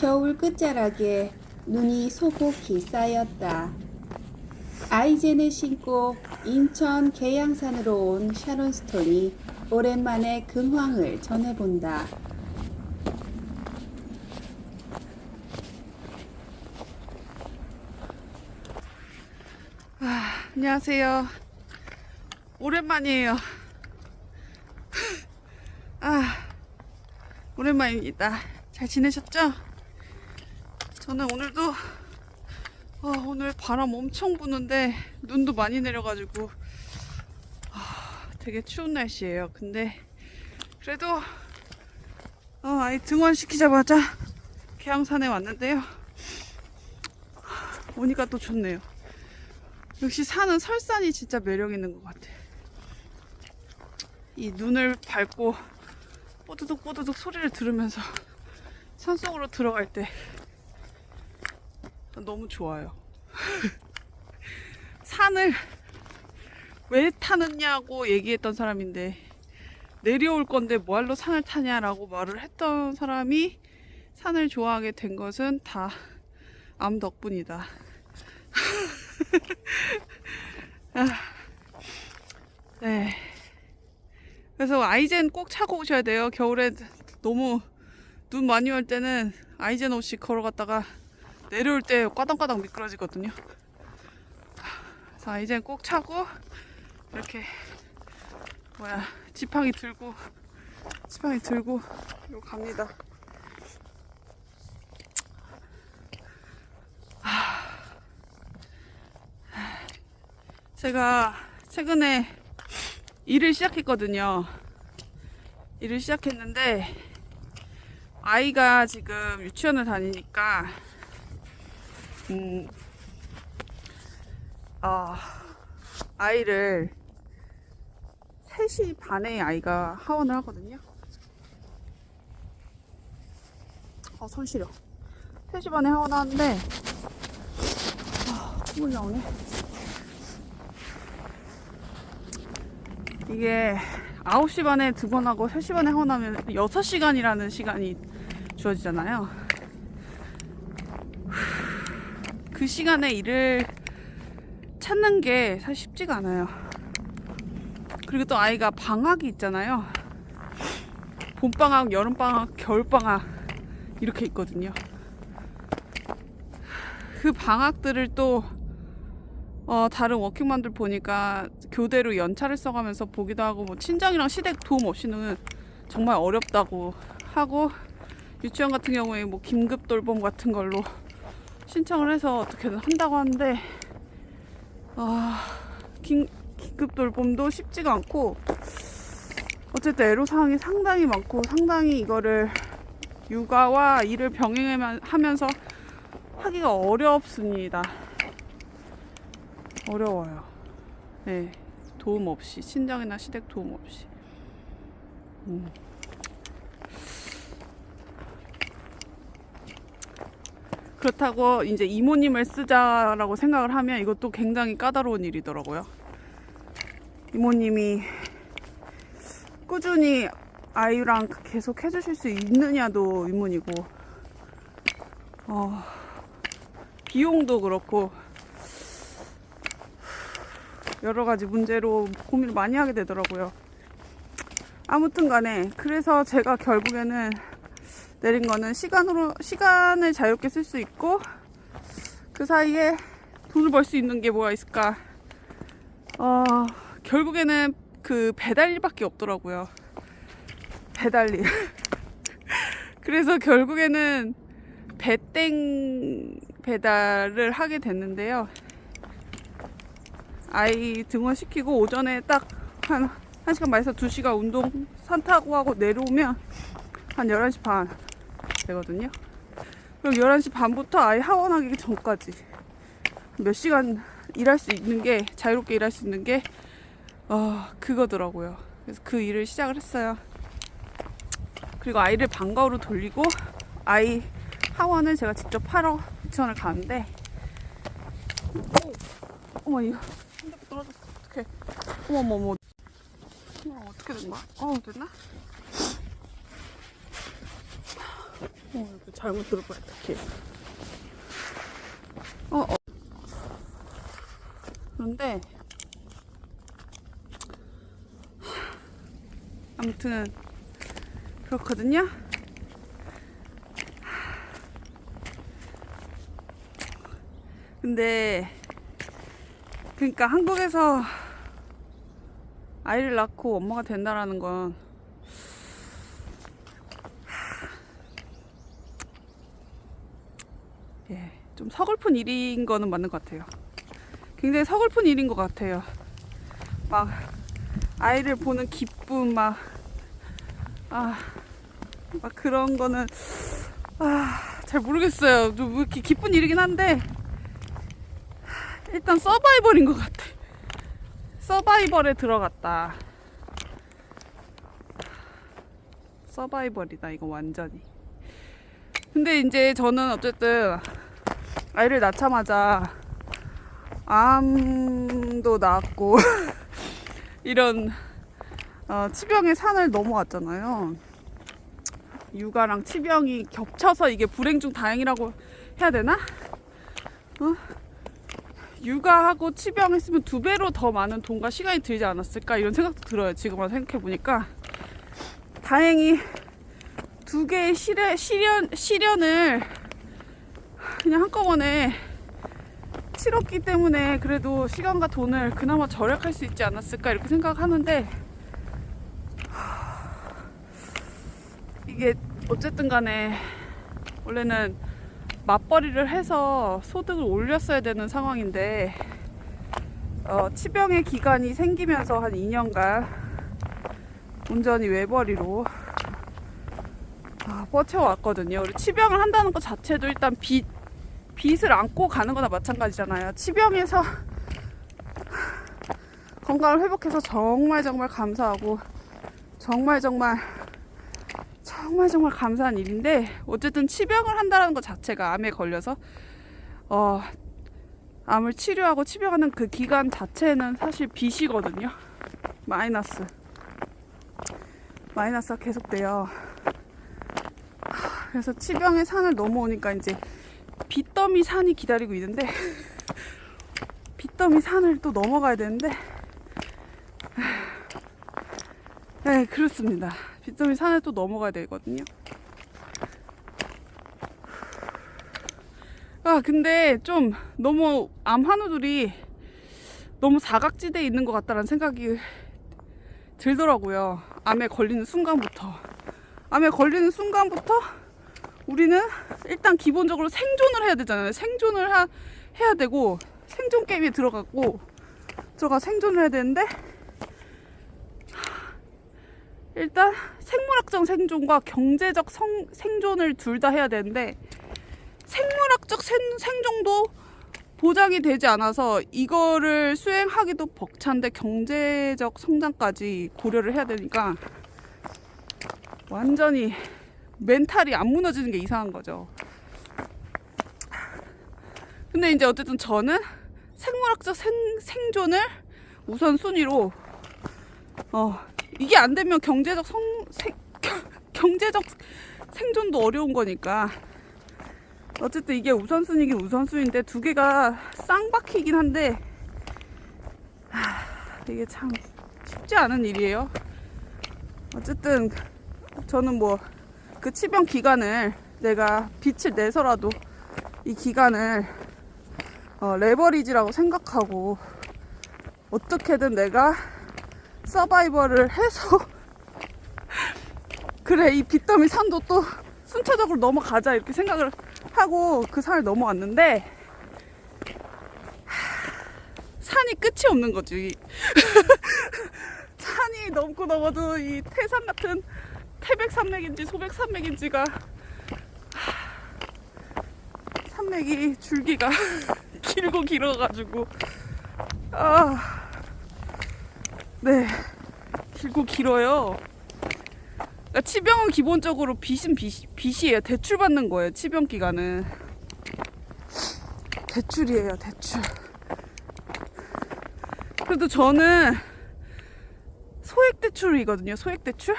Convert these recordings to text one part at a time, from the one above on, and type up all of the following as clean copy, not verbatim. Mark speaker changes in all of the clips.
Speaker 1: 겨울 끝자락에 눈이 소복히 쌓였다. 아이젠을 신고 인천 계양산으로 온 샤론 스톤이 오랜만에 근황을 전해본다.
Speaker 2: 안녕하세요. 오랜만이에요. 오랜만입니다. 잘 지내셨죠? 저는 오늘도 오늘 바람 엄청 부는데 눈도 많이 내려가지고 되게 추운 날씨예요. 근데 그래도 아이 등원시키자마자 계양산에 왔는데요. 오니까 또 좋네요. 역시 산은 설산이 진짜 매력 있는 것 같아. 이 눈을 밟고 뽀드득 뽀드득 소리를 들으면서 산속으로 들어갈 때 너무 좋아요. 산을 왜 타느냐고 얘기했던 사람인데, 내려올 건데 뭐하러 산을 타냐라고 말을 했던 사람이 산을 좋아하게 된 것은 다 암 덕분이다. 네. 그래서 아이젠 꼭 차고 오셔야 돼요. 겨울에 너무 눈 많이 올 때는 아이젠 없이 걸어갔다가 내려올 때 까당까당 미끄러지거든요. 그래서 아이젠 꼭 차고 이렇게 지팡이 들고 이거 갑니다. 제가 최근에 일을 시작했거든요. 일을 시작했는데 아이가 지금 유치원을 다니니까 아이를 3시 반에 아이가 하원을 하거든요. 손 시려. 3시 반에 하원하는데 콧물 나오네. 이게 9시 반에 등원하고 3시 반에 하원하면 6시간이라는 시간이 주어지잖아요. 그 시간에 일을 찾는 게 사실 쉽지가 않아요. 그리고 또 아이가 방학이 있잖아요. 봄방학, 여름방학, 겨울방학 이렇게 있거든요. 그 방학들을 또 다른 워킹맘들 보니까 교대로 연차를 써가면서 보기도 하고, 뭐 친정이랑 시댁 도움 없이는 정말 어렵다고 하고, 유치원 같은 경우에 뭐 긴급 돌봄 같은 걸로 신청을 해서 어떻게든 한다고 하는데 긴급 돌봄도 쉽지가 않고, 어쨌든 애로사항이 상당히 많고, 상당히 이거를 육아와 일을 병행하면서 하기가 어렵습니다. 어려워요. 네, 도움 없이, 친정이나 시댁 도움 없이. 그렇다고 이제 이모님을 쓰자라고 생각을 하면 이것도 굉장히 까다로운 일이더라고요. 이모님이 꾸준히 아이랑 계속 해주실 수 있느냐도 의문이고, 비용도 그렇고 여러 가지 문제로 고민을 많이 하게 되더라고요. 아무튼 간에 그래서 제가 결국에는 내린 거는 시간을 자유롭게 쓸 수 있고, 그 사이에 돈을 벌 수 있는 게 뭐가 있을까. 결국에는 그 배달일밖에 없더라고요. 배달일. 그래서 결국에는 배땡 배달을 하게 됐는데요. 아이 등원시키고 오전에 딱 한 1시간 반에서 2시간 운동 산 타고 하고 내려오면 한 11시 반 되거든요. 그럼 11시 반부터 아이 하원하기 전까지 몇 시간 일할 수 있는 게, 자유롭게 일할 수 있는 게 그거더라고요. 그래서 그 일을 시작을 했어요. 그리고 아이를 방과후로 돌리고 아이 하원을 제가 직접 하러 유치원을 가는데, 어머, 이거 핸드폰 떨어졌어. 어떡해. 어머. 어떻게 된 거야? 됐나? 이거 잘못 들을 뻔했다, 길. 그런데, 아무튼, 그렇거든요? 근데, 그러니까 한국에서 아이를 낳고 엄마가 된다라는 건 예, 좀 서글픈 일인 거는 맞는 것 같아요. 굉장히 서글픈 일인 것 같아요. 막 아이를 보는 기쁨 막 그런 거는 잘 모르겠어요. 좀 이렇게 기쁜 일이긴 한데 일단 서바이벌인 것 같아. 서바이벌에 들어갔다. 서바이벌이다 이거 완전히. 근데 이제 저는 어쨌든 아이를 낳자마자 암도 낳았고 이런 치병의 산을 넘어왔잖아요. 육아랑 치병이 겹쳐서 이게 불행 중 다행이라고 해야 되나? 육아하고 치병했으면 2배로 더 많은 돈과 시간이 들지 않았을까 이런 생각도 들어요. 지금 와서 생각해보니까 다행히 2개의 시련을 그냥 한꺼번에 치렀기 때문에 그래도 시간과 돈을 그나마 절약할 수 있지 않았을까 이렇게 생각하는데 이게 어쨌든 간에 원래는 맞벌이를 해서 소득을 올렸어야 되는 상황인데 치병의 기간이 생기면서 한 2년간 온전히 외벌이로 버텨왔거든요. 우리 치병을 한다는 것 자체도 일단 빚을 안고 가는 거나 마찬가지잖아요. 치병에서 건강을 회복해서 정말 감사하고 정말 감사한 일인데 어쨌든 치병을 한다는 것 자체가 암에 걸려서 암을 치료하고 치병하는 그 기간 자체는 사실 빚이거든요. 마이너스가 계속돼요. 그래서 치병의 산을 넘어오니까 이제 빚더미 산이 기다리고 있는데 빚더미 산을 또 넘어가야 되는데 네 그렇습니다. 빚더미 산을 또 넘어가야 되거든요. 근데 좀 너무 암 한우들이 너무 사각지대에 있는 것 같다는 생각이 들더라고요. 암에 걸리는 순간부터 우리는 일단 기본적으로 생존을 해야 되잖아요. 생존을 해야 되고 생존 게임에 들어가 생존을 해야 되는데 일단 생물학적 생존과 경제적 생존을 둘 다 해야 되는데 생물학적 생존도 보장이 되지 않아서 이거를 수행하기도 벅찬데 경제적 성장까지 고려를 해야 되니까 완전히 멘탈이 안 무너지는 게 이상한 거죠. 근데 이제 어쨌든 저는 생물학적 생존을 우선순위로 이게 안 되면 경제적 생존도 어려운 거니까 어쨌든 이게 우선순위긴 우선순위인데 2개가 쌍박히긴 한데 이게 참 쉽지 않은 일이에요. 어쨌든 저는 뭐 그 치병 기간을 내가 빚을 내서라도 이 기간을 레버리지라고 생각하고 어떻게든 내가 서바이벌을 해서 그래 이 빚더미 산도 또 순차적으로 넘어가자 이렇게 생각을 하고 그 산을 넘어왔는데 산이 끝이 없는 거지. 산이 넘고 넘어도 이 태산 같은 태백산맥인지 소백산맥인지가 산맥이 줄기가 길고 길어가지고 네 길고 길어요. 그러니까 치병은 기본적으로 빚은 빚이에요. 대출 받는 거예요. 치병 기간은 대출이에요. 대출. 그래도 저는 소액 대출이거든요. 소액 대출.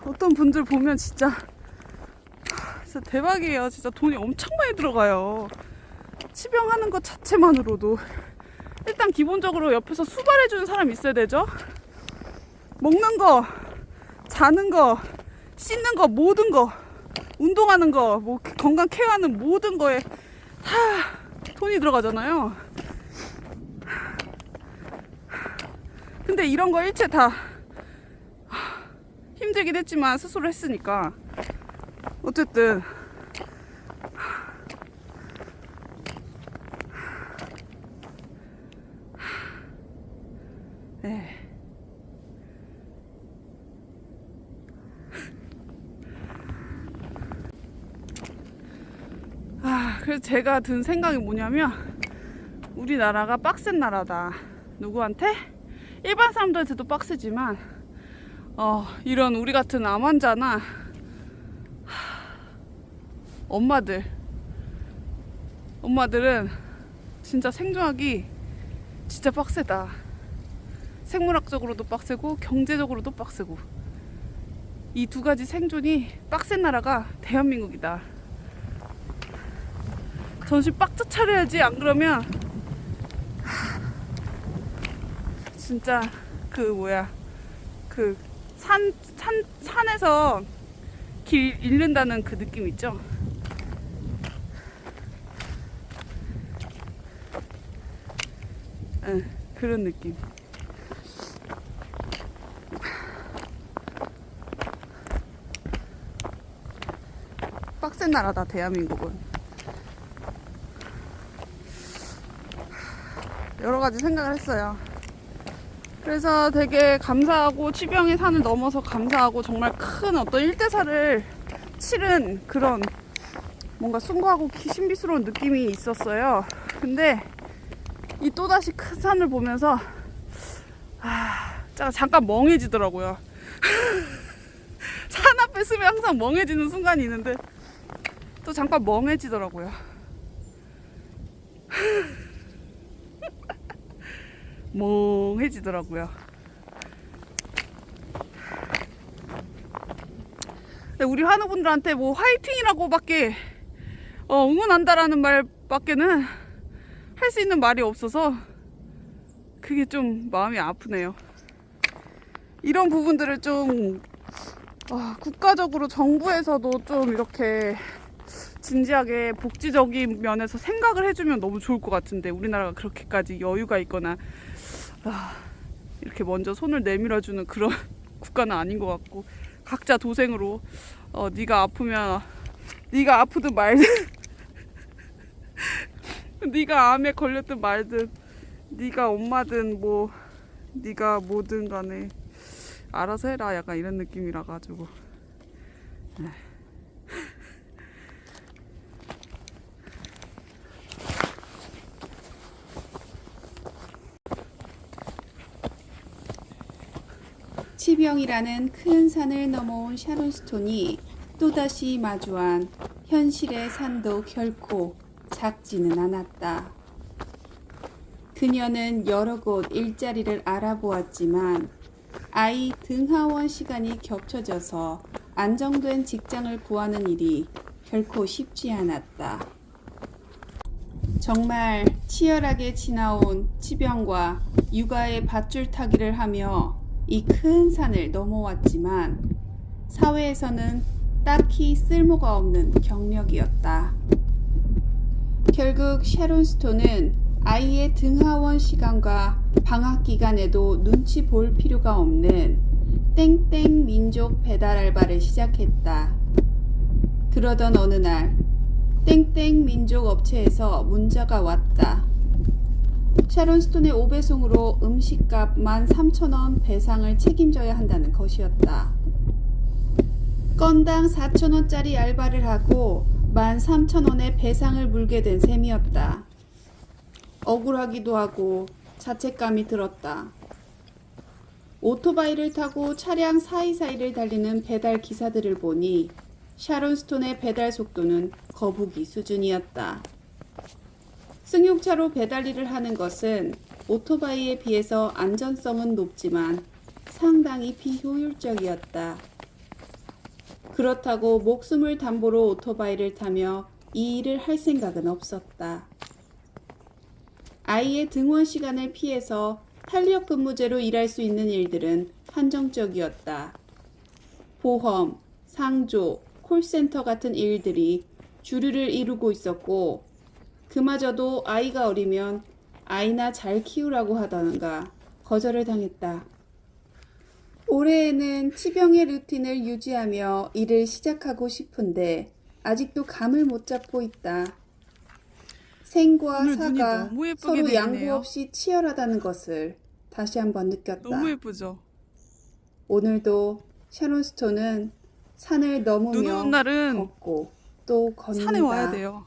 Speaker 2: 어떤 분들 보면 진짜 대박이에요. 진짜 돈이 엄청 많이 들어가요. 치병하는 것 자체만으로도. 일단 기본적으로 옆에서 수발해주는 사람이 있어야 되죠. 먹는 거, 자는 거, 씻는 거, 모든 거, 운동하는 거, 뭐 건강 케어하는 모든 거에 다 돈이 들어가잖아요. 근데 이런 거 일체 다 힘들긴 했지만 스스로 했으니까 어쨌든 네. 그래서 제가 든 생각이 뭐냐면 우리나라가 빡센 나라다. 누구한테? 일반 사람들한테도 빡세지만 이런 우리 같은 암 환자나 엄마들은 진짜 생존하기 진짜 빡세다. 생물학적으로도 빡세고 경제적으로도 빡세고 이 두 가지 생존이 빡센 나라가 대한민국이다. 정신 빡짝 차려야지. 안 그러면 진짜 산에서 길 잃는다는 그 느낌 있죠? 응, 그런 느낌. 빡센 나라다 대한민국은. 여러 가지 생각을 했어요. 그래서 되게 감사하고 치병의 산을 넘어서 감사하고 정말 큰 어떤 일대사를 치른 그런 뭔가 숭고하고 신비스러운 느낌이 있었어요. 근데 이 또다시 큰 산을 보면서 잠깐 멍해지더라고요. 산 앞에 서면 항상 멍해지는 순간이 있는데 또 잠깐 멍해지더라고요. 멍해지더라고요. 우리 환우분들한테 뭐 화이팅이라고 밖에 응원한다라는 말밖에는 할 수 있는 말이 없어서 그게 좀 마음이 아프네요. 이런 부분들을 좀 국가적으로 정부에서도 좀 이렇게 진지하게 복지적인 면에서 생각을 해주면 너무 좋을 것 같은데 우리나라가 그렇게까지 여유가 있거나 이렇게 먼저 손을 내밀어주는 그런 국가는 아닌 것 같고 각자 도생으로 네가 아프면 네가 아프든 말든 네가 암에 걸렸든 말든 네가 엄마든 뭐 네가 뭐든 간에 알아서 해라. 약간 이런 느낌이라 가지고
Speaker 1: 치병이라는 큰 산을 넘어온 샤론 스톤이 또다시 마주한 현실의 산도 결코 작지는 않았다. 그녀는 여러 곳 일자리를 알아보았지만 아이 등하원 시간이 겹쳐져서 안정된 직장을 구하는 일이 결코 쉽지 않았다. 정말 치열하게 지나온 치병과 육아의 밧줄 타기를 하며 이 큰 산을 넘어왔지만 사회에서는 딱히 쓸모가 없는 경력이었다. 결국 샤론 스톤은 아이의 등하원 시간과 방학 기간에도 눈치 볼 필요가 없는 땡땡 민족 배달 알바를 시작했다. 그러던 어느 날 땡땡 민족 업체에서 문자가 왔다. 샤론 스톤의 5배송으로 음식값 13,000원 배상을 책임져야 한다는 것이었다. 건당 4,000원짜리 알바를 하고 13,000원의 배상을 물게 된 셈이었다. 억울하기도 하고 자책감이 들었다. 오토바이를 타고 차량 사이사이를 달리는 배달 기사들을 보니 샤론 스톤의 배달 속도는 거북이 수준이었다. 승용차로 배달 일을 하는 것은 오토바이에 비해서 안전성은 높지만 상당히 비효율적이었다. 그렇다고 목숨을 담보로 오토바이를 타며 이 일을 할 생각은 없었다. 아이의 등원 시간을 피해서 탄력 근무제로 일할 수 있는 일들은 한정적이었다. 보험, 상조, 콜센터 같은 일들이 주류를 이루고 있었고, 그마저도 아이가 어리면 아이나 잘 키우라고 하다가 거절을 당했다. 올해에는 치병의 루틴을 유지하며 일을 시작하고 싶은데 아직도 감을 못 잡고 있다. 생과
Speaker 2: 오늘 눈이
Speaker 1: 사가
Speaker 2: 너무 예쁘게
Speaker 1: 서로
Speaker 2: 내리네요.
Speaker 1: 양보 없이 치열하다는 것을 다시 한번 느꼈다.
Speaker 2: 너무 예쁘죠?
Speaker 1: 오늘도 샤론스톤은 산을
Speaker 2: 눈 오는
Speaker 1: 넘으며
Speaker 2: 날은
Speaker 1: 걷고 또 걷는다.
Speaker 2: 산에 와야 돼요.